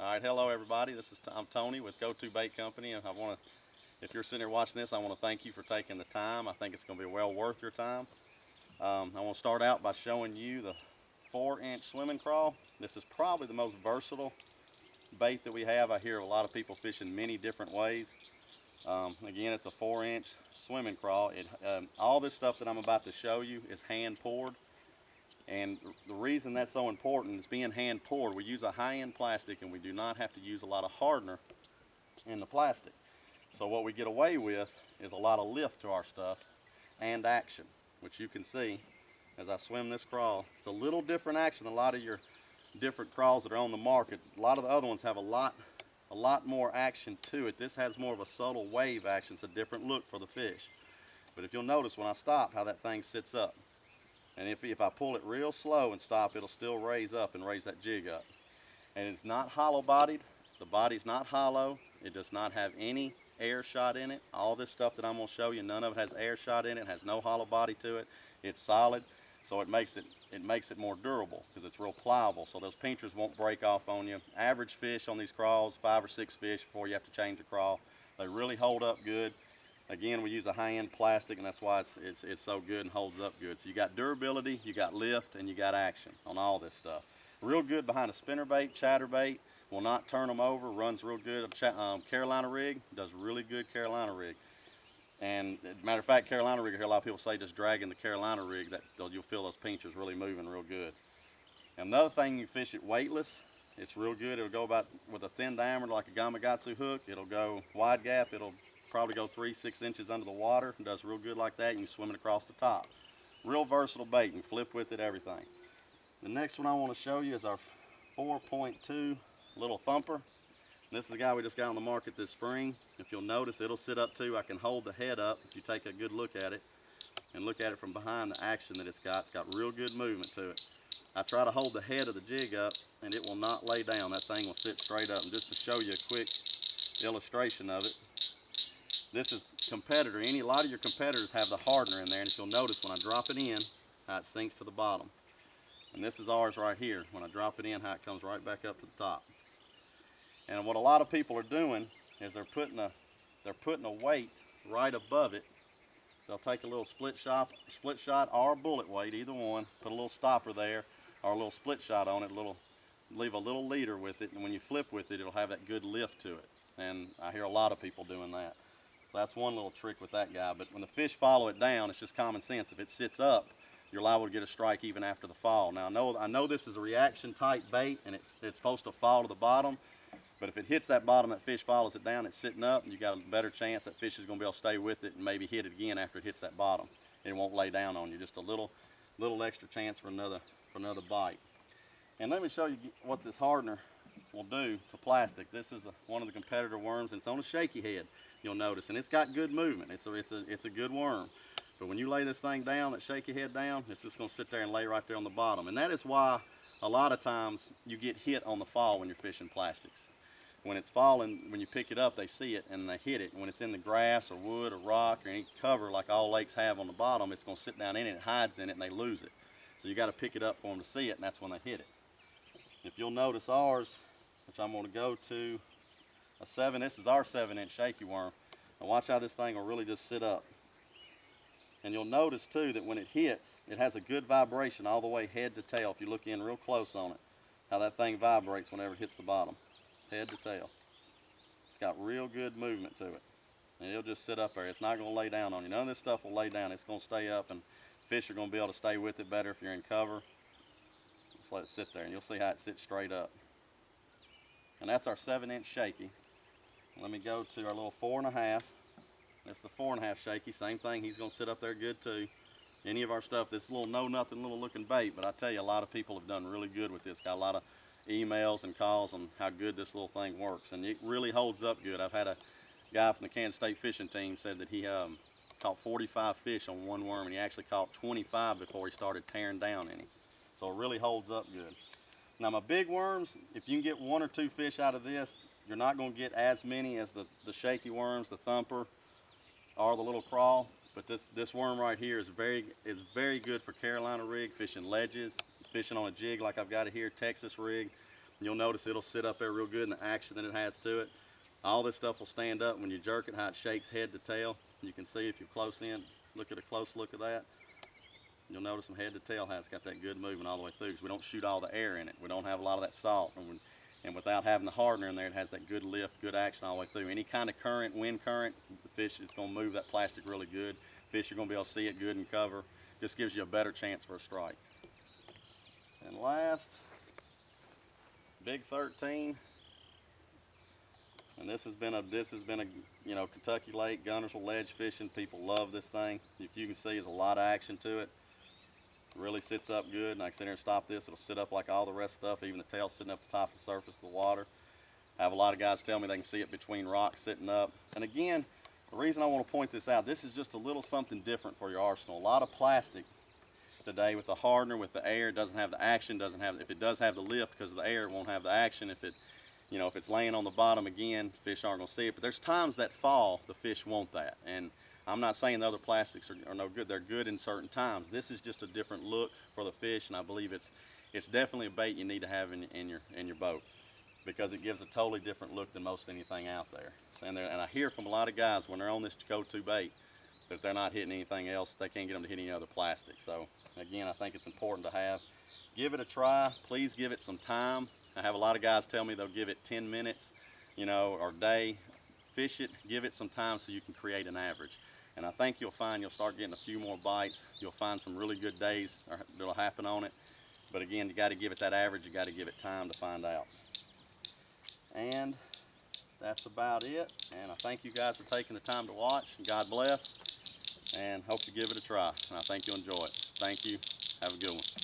All right, hello everybody. I'm Tony with Go-To Bait Company, and if you're sitting here watching this, I want to thank you for taking the time. I think it's going to be well worth your time. I want to start out by showing you the 4-inch swimming crawl. This is probably the most versatile bait that we have. I hear a lot of people fishing many different ways. Again, it's a 4-inch swimming crawl. All this stuff that I'm about to show you is hand poured. And the reason that's so important is being hand poured, we use a high-end plastic and we do not have to use a lot of hardener in the plastic. So what we get away with is a lot of lift to our stuff and action, which you can see as I swim this crawl. It's a little different action than a lot of your different crawls that are on the market. A lot of the other ones have a lot more action to it. This has more of a subtle wave action. It's a different look for the fish. But if you'll notice when I stop how that thing sits up. And if I pull it real slow and stop, it'll still raise up and raise that jig up. And it's not hollow bodied. The body's not hollow. It does not have any air shot in it. All this stuff that I'm going to show you, none of it has air shot in it. It has no hollow body to it. It's solid, so it makes it more durable because it's real pliable. So those pinchers won't break off on you. Average fish on these crawls, 5 or 6 fish before you have to change the crawl. They really hold up good. Again, we use a high-end plastic, and that's why it's so good and holds up good. So you got durability, you got lift, and you got action on all this stuff. Real good behind a spinnerbait, chatterbait. Will not turn them over. Runs real good. Carolina rig does really good Carolina rig. And matter of fact, Carolina rig, I hear a lot of people say just dragging the Carolina rig, you'll feel those pinchers really moving real good. And another thing, you fish it weightless. It's real good. It'll go about with a thin diameter like a Gamakatsu hook. It'll go wide gap. It'll probably go 3-6 inches under the water. It does real good like that. You can swim it across the top. Real versatile bait. You can flip with it, everything. The next one I want to show you is our 4.2 little thumper. This is the guy we just got on the market this spring. If you'll notice, it'll sit up too. I can hold the head up if you take a good look at it and look at it from behind, the action that it's got. It's got real good movement to it. I try to hold the head of the jig up and it will not lay down. That thing will sit straight up. And just to show you a quick illustration of it, this is competitor. A lot of your competitors have the hardener in there, and if you'll notice when I drop it in, how it sinks to the bottom. And this is ours right here. When I drop it in, how it comes right back up to the top. And what a lot of people are doing is they're putting a weight right above it. They'll take a little split shot or a bullet weight, either one, put a little stopper there or a little split shot on it, leave a little leader with it, and when you flip with it, it'll have that good lift to it. And I hear a lot of people doing that. So that's one little trick with that guy. But when the fish follow it down, it's just common sense. If it sits up, you're liable to get a strike even after the fall. Now I know this is a reaction type bait and it's supposed to fall to the bottom, but if it hits that bottom, that fish follows it down, it's sitting up, and you got a better chance that fish is going to be able to stay with it and maybe hit it again after it hits that bottom. It won't lay down on you. Just a little extra chance for another bite. And let me show you what this hardener will do to plastic. This is one of the competitor worms, and it's on a shaky head, you'll notice, and it's got good movement. It's a good worm. But when you lay this thing down, that shaky head down, it's just going to sit there and lay right there on the bottom. And that is why a lot of times you get hit on the fall when you're fishing plastics. When it's falling, when you pick it up, they see it and they hit it. When it's in the grass or wood or rock or any cover like all lakes have on the bottom, it's going to sit down in it, it hides in it, and they lose it. So you got to pick it up for them to see it, and that's when they hit it. If you'll notice ours, which I'm going to go to this is our 7-inch shaky worm. Now watch how this thing will really just sit up. And you'll notice too that when it hits, it has a good vibration all the way head to tail. If you look in real close on it, how that thing vibrates whenever it hits the bottom, head to tail. It's got real good movement to it. And it'll just sit up there. It's not going to lay down on you. None of this stuff will lay down. It's going to stay up, and fish are going to be able to stay with it better if you're in cover. Just let it sit there, and you'll see how it sits straight up. And that's our 7-inch shaky. Let me go to our little 4.5. That's the 4.5 shaky. Same thing. He's going to sit up there good too. Any of our stuff, this little know-nothing little looking bait, but I tell you, a lot of people have done really good with this. Got a lot of emails and calls on how good this little thing works, and it really holds up good. I've had a guy from the Kansas State fishing team said that he caught 45 fish on one worm, and he actually caught 25 before he started tearing down any. So it really holds up good. Now my big worms, if you can get 1 or 2 fish out of this, you're not going to get as many as the shaky worms, the thumper, or the little crawl. But this worm right here is very good for Carolina rig, fishing ledges, fishing on a jig like I've got it here, Texas rig. You'll notice it'll sit up there real good in the action that it has to it. All this stuff will stand up when you jerk it, how it shakes head to tail. You can see if you're close in, look at a close look at that. You'll notice from head to tail how it's got that good movement all the way through, because we don't shoot all the air in it. We don't have a lot of that salt. And without having the hardener in there, it has that good lift, good action all the way through. Any kind of current, wind current, the fish is going to move that plastic really good. Fish are going to be able to see it good and cover. Just gives you a better chance for a strike. And last, Big 13. And this has been a you know, Kentucky Lake, Guntersville ledge fishing. People love this thing. If you can see, there's a lot of action to it. Really sits up good, and I can sit here and stop this. It'll sit up like all the rest of the stuff, even the tail sitting up the top of the surface of the water. I have a lot of guys tell me they can see it between rocks sitting up. And again, the reason I want to point this out, this is just a little something different for your arsenal. A lot of plastic today with the hardener, with the air, doesn't have the action, if it does have the lift because of the air, it won't have the action. If it's laying on the bottom again, fish aren't going to see it. But there's times that fall, the fish want that. And I'm not saying the other plastics are no good. They're good in certain times. This is just a different look for the fish, and I believe it's definitely a bait you need to have in your boat, because it gives a totally different look than most anything out there. And I hear from a lot of guys when they're on this go-to bait that they're not hitting anything else. They can't get them to hit any other plastic. So again, I think it's important to have. Give it a try. Please give it some time. I have a lot of guys tell me they'll give it 10 minutes, you know, or a day. Fish it, give it some time so you can create an average. And I think you'll find you'll start getting a few more bites. You'll find some really good days that'll happen on it. But again, you got to give it that average. You got to give it time to find out. And that's about it. And I thank you guys for taking the time to watch. God bless. And hope you give it a try. And I think you'll enjoy it. Thank you. Have a good one.